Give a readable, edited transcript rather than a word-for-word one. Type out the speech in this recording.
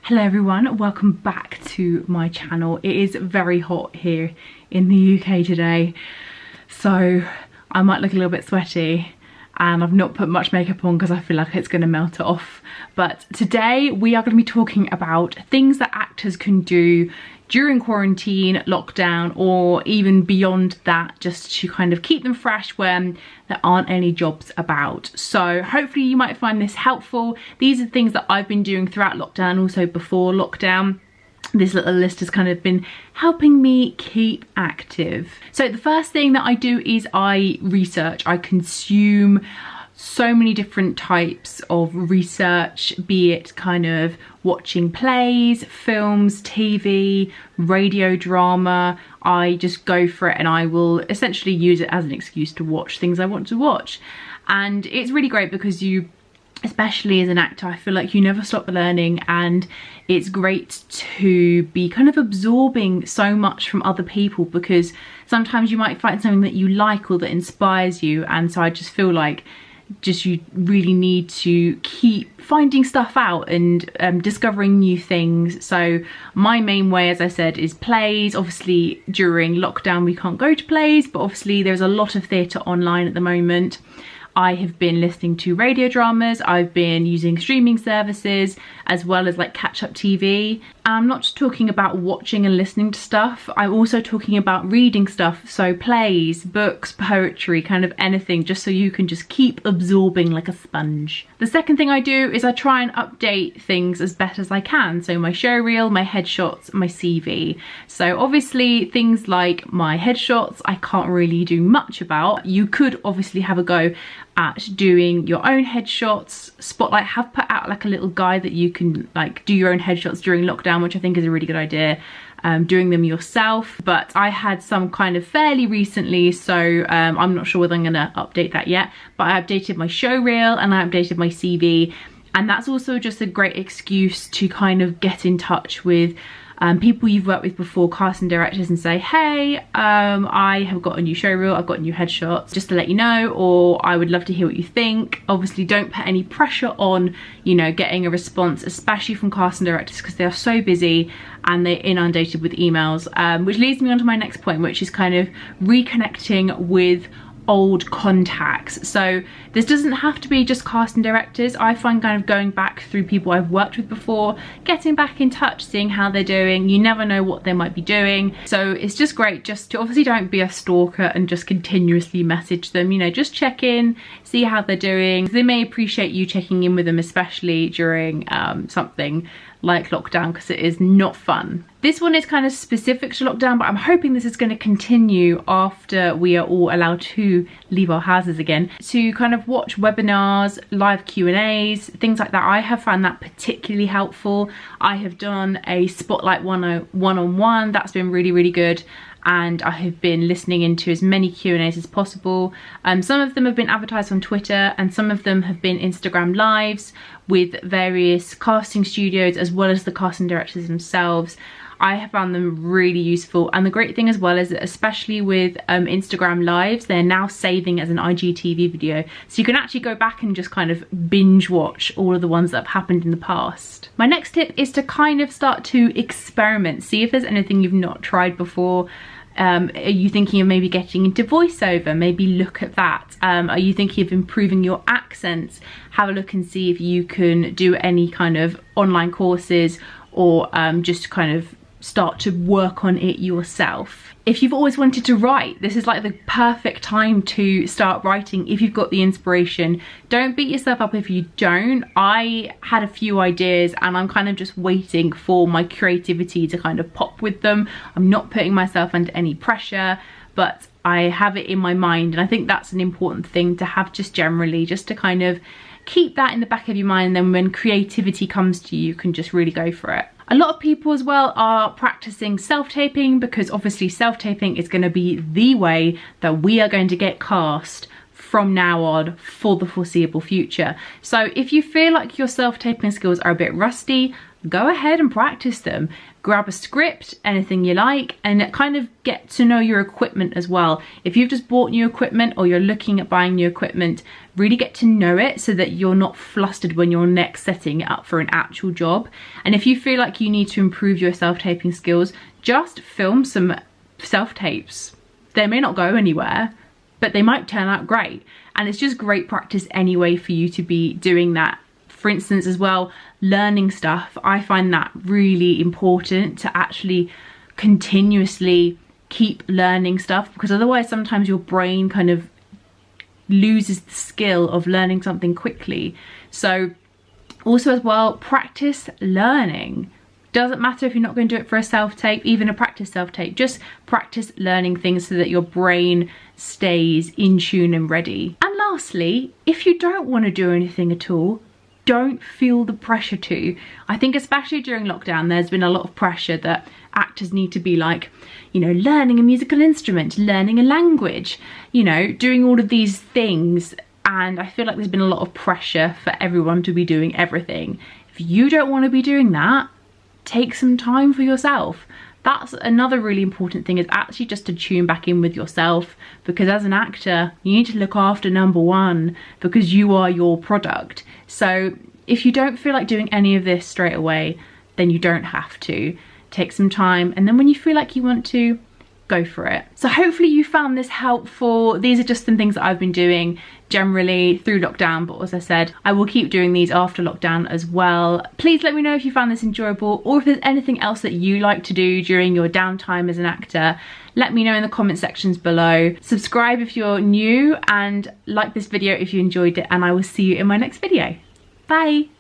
Hello everyone, welcome back to my channel. It is very hot here in the UK today, so I might look a little bit sweaty and I've not put much makeup on because I feel like it's going to melt off. But today we are going to be talking about things that actors can do during quarantine, lockdown, or even beyond that, just to kind of keep them fresh when there aren't any jobs about. So hopefully you might find this helpful. These are things that I've been doing throughout lockdown, also before lockdown. This little list has kind of been helping me keep active. So the first thing that I do is I research. I consume so many different types of research, be it kind of watching plays, films, TV, radio drama. I just go for it and I will essentially use it as an excuse to watch things I want to watch. And it's really great because you, especially as an actor, I feel like you never stop learning, and it's great to be kind of absorbing so much from other people, because sometimes you might find something that you like or that inspires you. And so I just feel like you really need to keep finding stuff out and discovering new things. So my main way, as I said, is plays. Obviously during lockdown we can't go to plays, but obviously there's a lot of theatre online at the moment. I have been listening to radio dramas, I've been using streaming services, as well as like catch-up TV. And I'm not just talking about watching and listening to stuff, I'm also talking about reading stuff, so plays, books, poetry, kind of anything, just so you can just keep absorbing like a sponge. The second thing I do is I try and update things as best as I can, so my showreel, my headshots, my CV. So obviously things like my headshots I can't really do much about. You could obviously have a go at doing your own headshots. Spotlight have put out like a little guide that you can like do your own headshots during lockdown, which I think is a really good idea, doing them yourself. But I had some kind of fairly recently, so I'm not sure whether I'm gonna update that yet, but I updated my showreel and I updated my CV, and that's also just a great excuse to kind of get in touch with people you've worked with before, casting directors, and say, hey, I have got a new showreel, I've got new headshots, just to let you know, or I would love to hear what you think. Obviously don't put any pressure on, you know, getting a response, especially from casting directors, because they are so busy and they're inundated with emails, which leads me on to my next point, which is kind of reconnecting with old contacts. So this doesn't have to be just casting directors. I find kind of going back through people I've worked with before, getting back in touch, seeing how they're doing. You never know what they might be doing, so it's just great just to, obviously don't be a stalker and just continuously message them, you know, just check in, see how they're doing. They may appreciate you checking in with them, especially during something like lockdown, because it is not fun. This one is kind of specific to lockdown, but I'm hoping this is going to continue after we are all allowed to leave our houses again, to kind of watch webinars, live Q&As, things like that. I have found that particularly helpful. I have done a Spotlight one-on-one, that's been really good, and I have been listening into as many Q&As as possible. Some of them have been advertised on Twitter, and some of them have been Instagram lives with various casting studios as well as the casting directors themselves. I have found them really useful, and the great thing as well is that, especially with Instagram lives, they're now saving as an IGTV video, so you can actually go back and just kind of binge watch all of the ones that have happened in the past. My next tip is to kind of start to experiment, see if there's anything you've not tried before. Are you thinking of maybe getting into voiceover? Maybe look at that. Are you thinking of improving your accents? Have a look and see if you can do any kind of online courses, or just kind of start to work on it yourself. If you've always wanted to write, this is like the perfect time to start writing if you've got the inspiration. Don't beat yourself up if you don't. I had a few ideas and I'm kind of just waiting for my creativity to kind of pop with them. I'm not putting myself under any pressure, but I have it in my mind, and I think that's an important thing to have just generally, just to kind of keep that in the back of your mind, and then when creativity comes to you, you can just really go for it. A lot of people as well are practicing self-taping, because obviously self-taping is going to be the way that we are going to get cast from now on for the foreseeable future. So if you feel like your self-taping skills are a bit rusty, go ahead and practice them. Grab a script, anything you like, and kind of get to know your equipment as well. If you've just bought new equipment or you're looking at buying new equipment, really get to know it so that you're not flustered when you're next setting it up for an actual job. And if you feel like you need to improve your self-taping skills, just film some self-tapes. They may not go anywhere, but they might turn out great. And it's just great practice anyway for you to be doing that. For instance, as well, learning stuff, I find that really important to actually continuously keep learning stuff, because otherwise sometimes your brain kind of loses the skill of learning something quickly. So also as well, practice learning. Doesn't matter if you're not going to do it for a self-tape, even a practice self-tape, just practice learning things so that your brain stays in tune and ready. And lastly, if you don't want to do anything at all, don't feel the pressure to. I think especially during lockdown, there's been a lot of pressure that actors need to be like, you know, learning a musical instrument, learning a language, you know, doing all of these things. And I feel like there's been a lot of pressure for everyone to be doing everything. If you don't want to be doing that, take some time for yourself. That's another really important thing, is actually just to tune back in with yourself, because as an actor, you need to look after number one, because you are your product. So if you don't feel like doing any of this straight away, then you don't have to. Take some time, and then when you feel like you want to, go for it. So hopefully you found this helpful. These are just some things that I've been doing generally through lockdown, but as I said, I will keep doing these after lockdown as well. Please let me know if you found this enjoyable, or if there's anything else that you like to do during your downtime as an actor. Let me know in the comment sections below. Subscribe if you're new, and like this video if you enjoyed it, and I will see you in my next video. Bye.